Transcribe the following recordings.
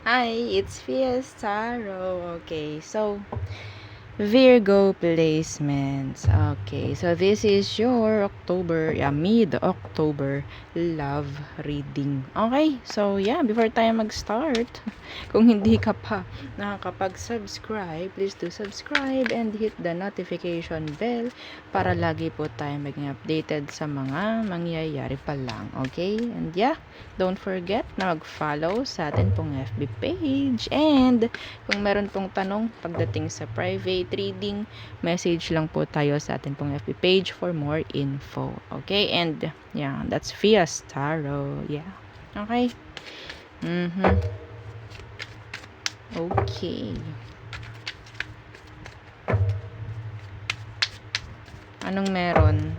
Hi, it's Fiestaro. Okay, so Virgo placements. Okay, so this is your mid-October love reading. Okay, so before tayo mag-start, kung hindi ka pa nakakapag-subscribe, please do subscribe and hit the notification bell para lagi po tayo maging updated sa mga mangyayari pa lang. Okay, and don't forget na mag-follow sa atin pong FB page, and kung meron pong tanong pagdating sa private reading, message lang po tayo sa atin pong FB page for more info. Okay? And that's Fias Tarot. Yeah. Okay? Okay. Anong meron?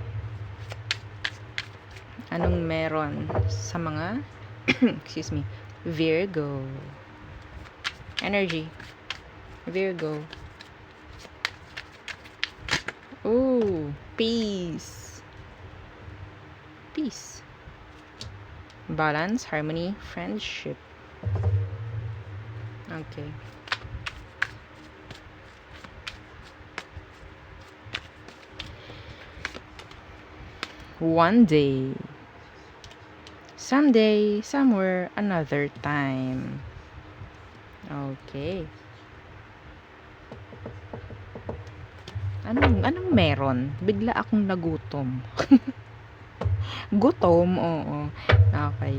Anong meron sa mga excuse me, Virgo? Energy. Virgo. Ooh, peace. Peace. Balance, harmony, friendship. Okay. One day. Someday, somewhere, another time. Okay. Anong meron? Bigla akong nagutom. Gutom, oo. Okay.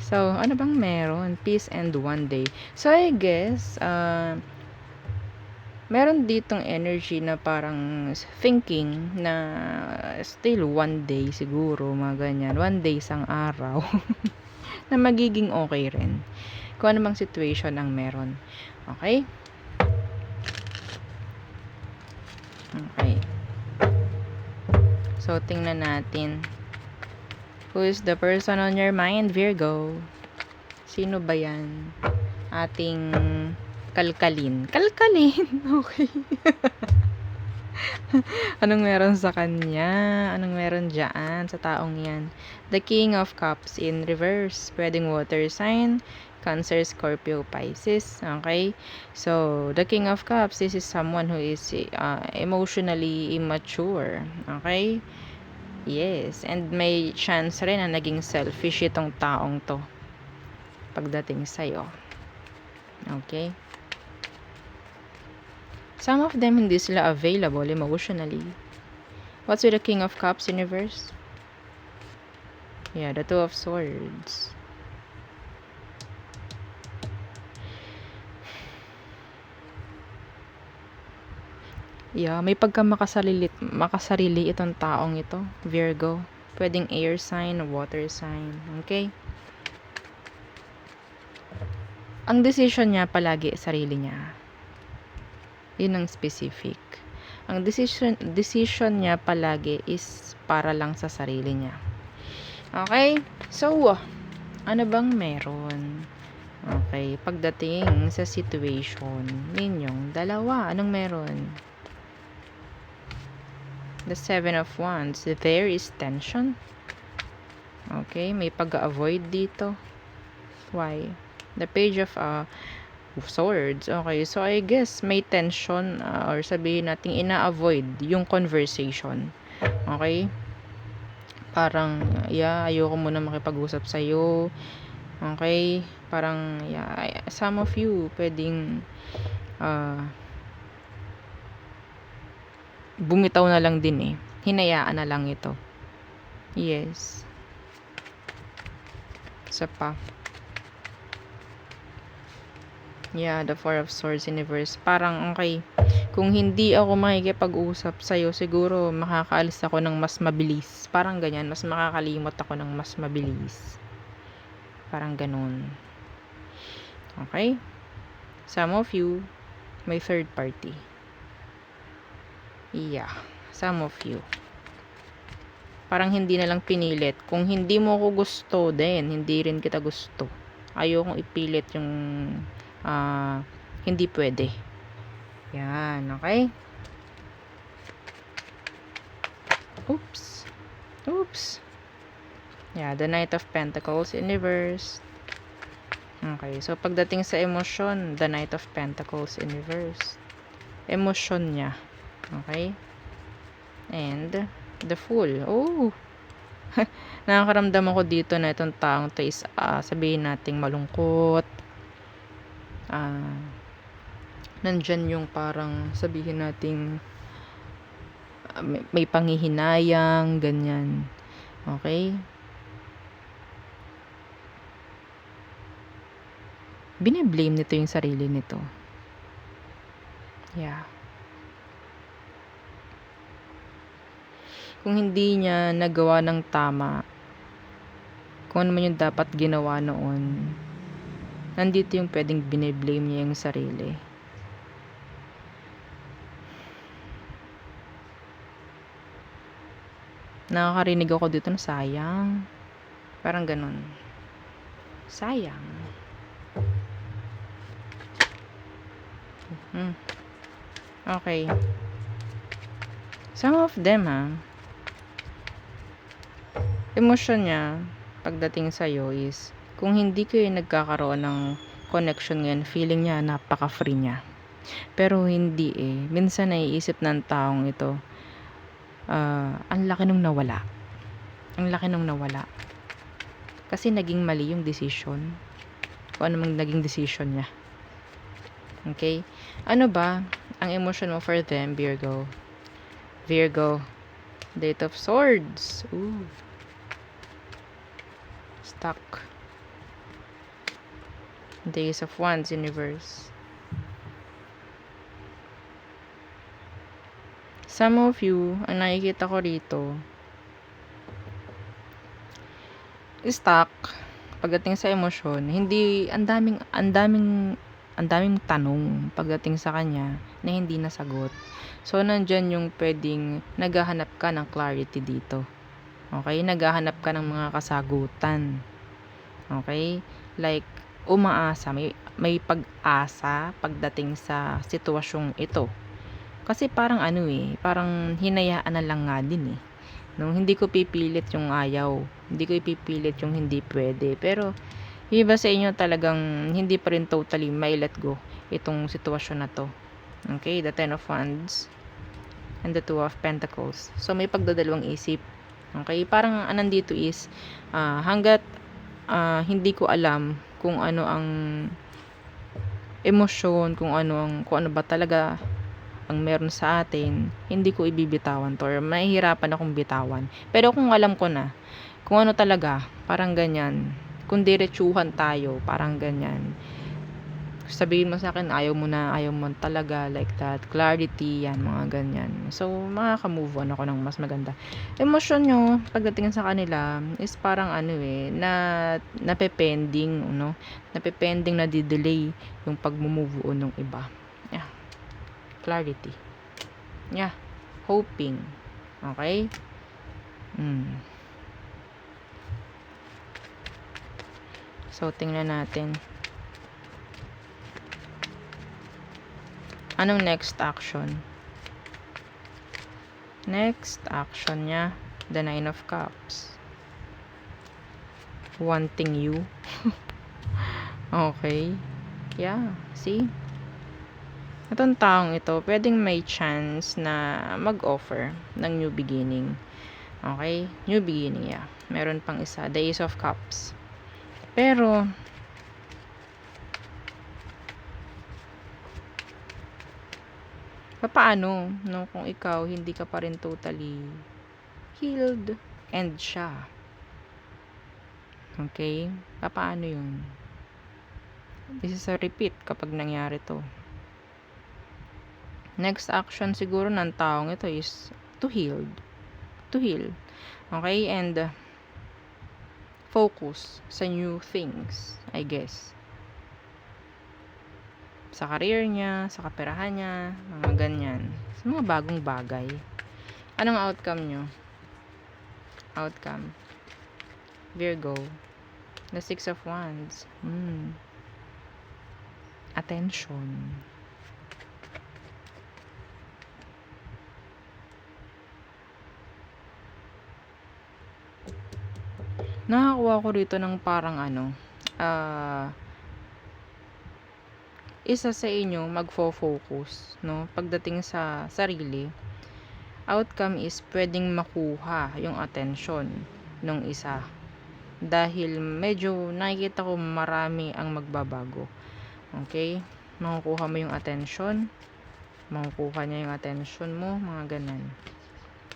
So, ano bang meron? Peace and one day. So, I guess, meron ditong energy na parang thinking na still one day siguro, mga ganyan. One day, isang araw. Na magiging okay rin. Kung ano bang situation ang meron. Okay? Okay. So, tingnan natin. Who is the person on your mind, Virgo? Sino ba yan? Ating kalkalin. Kalkalin! Okay. Anong meron sa kanya? Anong meron dyan sa taong yan? The King of Cups in reverse. Pwedeng water sign. Cancer, Scorpio, Pisces. Okay? So, the King of Cups, this is someone who is emotionally immature. Okay? Yes. And may chance rin na naging selfish itong taong to pagdating sa'yo. Okay? Some of them hindi sila available emotionally. What's with the King of Cups in reverse? Yeah, the Two of Swords. Yeah, may makasarili itong taong ito, Virgo. Pwedeng air sign, water sign. Okay? Ang decision niya palagi sarili niya. Yun ang specific. Ang decision niya palagi is para lang sa sarili niya. Okay? So, ano bang meron? Okay, pagdating sa situation ninyong dalawa, anong meron? The Seven of Wands. There is tension. Okay, may pag-avoid dito. Why? The Page of Swords. Okay, so I guess may tension or sabihin natin ina-avoid yung conversation. Okay? Parang, ayoko muna makipag-usap sa'yo. Okay? Parang, some of you pwedeng bumitaw na lang din eh. Hinayaan na lang ito. Yes. Isa pa. Yeah, the Four of Swords in reverse. Parang, okay, kung hindi ako makikipag-usap sa'yo, siguro makakaalis ako ng mas mabilis. Parang ganyan, mas makakalimot ako ng mas mabilis. Parang ganun. Okay? Some of you, may third party. Yeah, some of you. Parang hindi na lang pinilit. Kung hindi mo ko gusto din, hindi rin kita gusto. Ayokong ipilit yung hindi pwede. Yan, okay? Oops. Yeah, the Knight of Pentacles in reverse. Okay, so pagdating sa emosyon, the Knight of Pentacles in reverse. Emosyon niya. Okay? And the Fool. Oh! Nakakaramdam ako dito na itong taong to is sabihin nating malungkot. Nandyan yung parang sabihin nating may panghihinayang, ganyan. Okay? Bine-blame nito yung sarili nito. Yeah. Kung hindi niya nagawa ng tama, kung ano man yung dapat ginawa noon, nandito yung pwedeng bine-blame niya yung sarili. Nakakarinig ako dito na sayang. Parang ganun. Sayang. Okay. Some of them, emosyon niya pagdating sa'yo is, kung hindi kayo nagkakaroon ng connection ngayon, feeling niya napaka-free niya. Pero hindi minsan naiisip ng taong ito, ang laki nung nawala. Ang laki nung nawala. Kasi naging mali yung decision. Kung ano mang naging decision niya. Okay? Ano ba ang emotion mo for them, Virgo? Virgo. Eight of Swords. Ooh. Stuck. The Ace of Wands in reverse. Some of you, ang nakikita ko rito, stuck pagdating sa emosyon. Hindi, ang daming tanong pagdating sa kanya na hindi nasagot. So, nandyan yung pwedeng naghahanap ka ng clarity dito. Okay? Naghahanap ka ng mga kasagutan. Okay? Like, umaasa. May pag-asa pagdating sa sitwasyong ito. Kasi parang parang hinayaan na lang nga din No, hindi ko pipilit yung ayaw. Hindi ko ipipilit yung hindi pwede. Pero, iba sa inyo talagang hindi pa rin totally may let go itong sitwasyon na to. Okay, the Ten of Wands and the Two of Pentacles. So, may pagdadalawang isip. Okay, parang nandito is, hanggat hindi ko alam kung ano ang emosyon, kung ano ba talaga ang meron sa atin, hindi ko ibibitawan to or mahihirapan akong bitawan. Pero kung alam ko na, kung ano talaga, parang ganyan, kung diretsuhan tayo, parang ganyan, sabihin mo sa akin, ayaw mo talaga, like that, clarity, yan, mga ganyan. So, makaka-move on ako ng mas maganda. Emosyon nyo, pagdating sa kanila, is parang napepending, napepending, na di-delay yung pag-move on ng iba. Yeah. Clarity. Yeah. Hoping. Okay? So, tingnan natin. Anong next action? Next action niya, the Nine of Cups. Wanting you. Okay. Yeah. See? Itong taong ito, pwedeng may chance na mag-offer ng new beginning. Okay? New beginning, yeah. Meron pang isa, the Ace of Cups. Pero, paano, kung ikaw, hindi ka pa rin totally healed and siya? Okay? Paano yun? This is a repeat kapag nangyari to. Next action siguro ng taong ito is to heal. Okay? And focus sa new things, I guess. Sa career niya, sa kaperahan niya, mga ganyan. Sa mga bagong bagay. Anong outcome nyo? Outcome. Virgo. The Six of Wands. Attention. Nakakuha ko rito ng parang isa sa inyo magfo-focus, no? Pagdating sa sarili, outcome is pwedeng makuha yung attention ng isa. Dahil medyo nakikita ko marami ang magbabago. Okay? Makukuha mo yung attention, makukuha niya yung attention mo, mga ganun.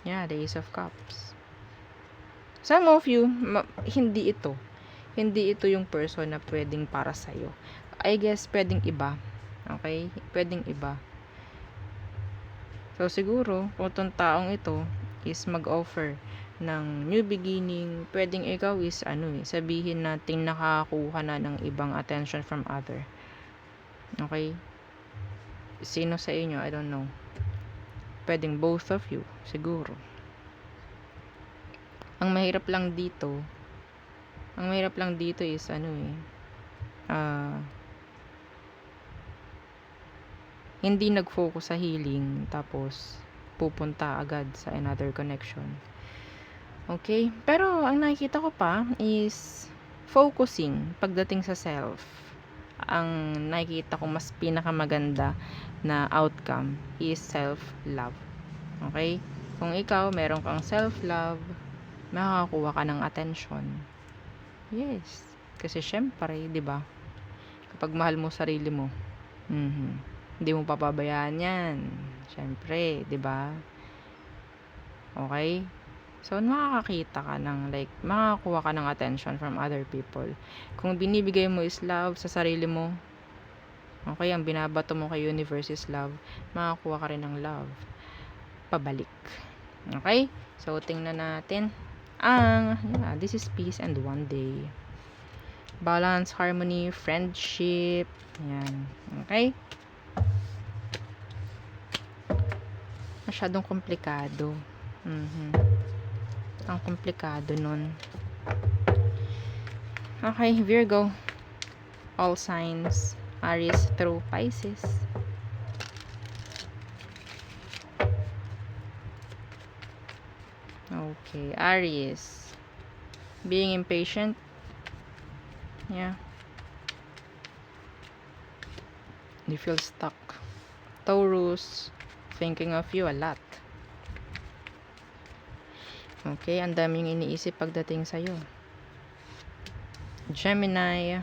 Yeah, the Ace of Cups. Some of you, hindi ito yung person na pwedeng para sa'yo. I guess, pwedeng iba. Okay? Pwedeng iba. So, siguro, kung itong taong ito is mag-offer ng new beginning, pwedeng ikaw is, sabihin natin nakakuha na ng ibang attention from other. Okay? Sino sa inyo? I don't know. Pwedeng both of you, siguro. Ang mahirap lang dito is hindi nag-focus sa healing tapos pupunta agad sa another connection. Okay? Pero ang nakikita ko pa is focusing pagdating sa self. Ang nakikita ko mas pinakamaganda na outcome is self-love. Okay? Kung ikaw meron kang self-love, makakakuha ka ng attention. Yes. Kasi syempre, 'di ba? Kapag mahal mo sarili mo, hindi mo papabayaan 'yan. Syempre, 'di ba? Okay? So, makakakita ka ng makakakuha ka ng attention from other people. Kung binibigay mo is love sa sarili mo, okay, ang binabato mo kay universe is love, makakuha ka rin ng love pabalik. Okay? So, tingnan natin this is peace and one day. Balance, harmony, friendship. Yan. Okay? Masyadong komplikado. Ang komplikado nun. Okay, Virgo. All signs. Aries through Pisces. Okay, Aries. Being impatient. Yeah. You feel stuck. Taurus. Thinking of you a lot. Okay, ang daming iniisip pagdating sa'yo. Gemini.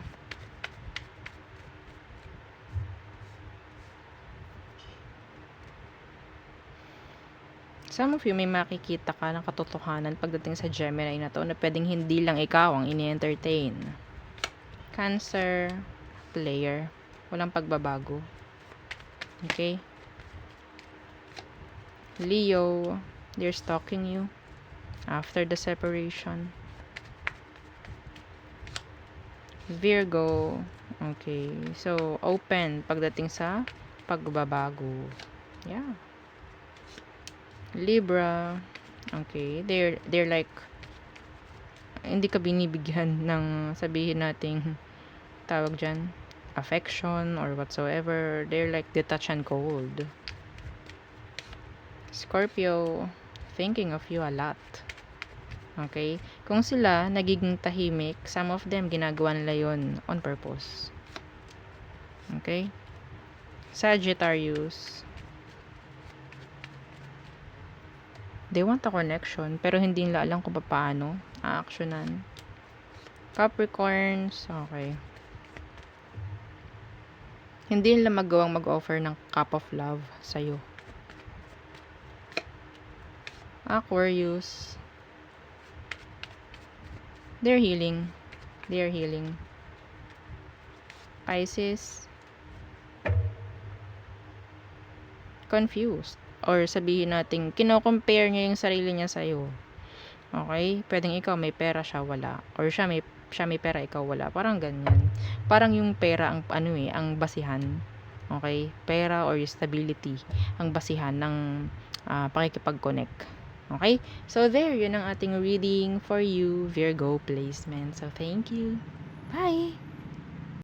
Some of you may makikita ka ng katotohanan pagdating sa Gemini na to na pwedeng hindi lang ikaw ang ini-entertain. Cancer, player, walang pagbabago. Okay? Leo, they're stalking you after the separation. Virgo, okay, so open pagdating sa pagbabago. Yeah. Libra, okay, they're like hindi ka binibigyan ng sabihin nating tawag dyan affection or whatsoever. They're like detached and cold. Scorpio, thinking of you a lot. Okay, kung sila nagiging tahimik, some of them ginagawa nila yon on purpose. Okay. Sagittarius, they want a connection pero hindi nila alam kung paano a-actionan. Capricorns, okay, hindi nila magawang mag-offer ng cup of love sa'yo. Aquarius, they're healing. Pisces, confused. Or sabihin natin, kino-compare niya yung sarili niya sa'yo. Okay? Pwedeng ikaw may pera, siya wala. Or siya may pera, ikaw wala. Parang ganyan. Parang yung pera ang ang basihan. Okay? Pera or stability ang basihan ng pakikipag-connect. Okay? So there, yun ang ating reading for you, Virgo placement. So thank you. Bye!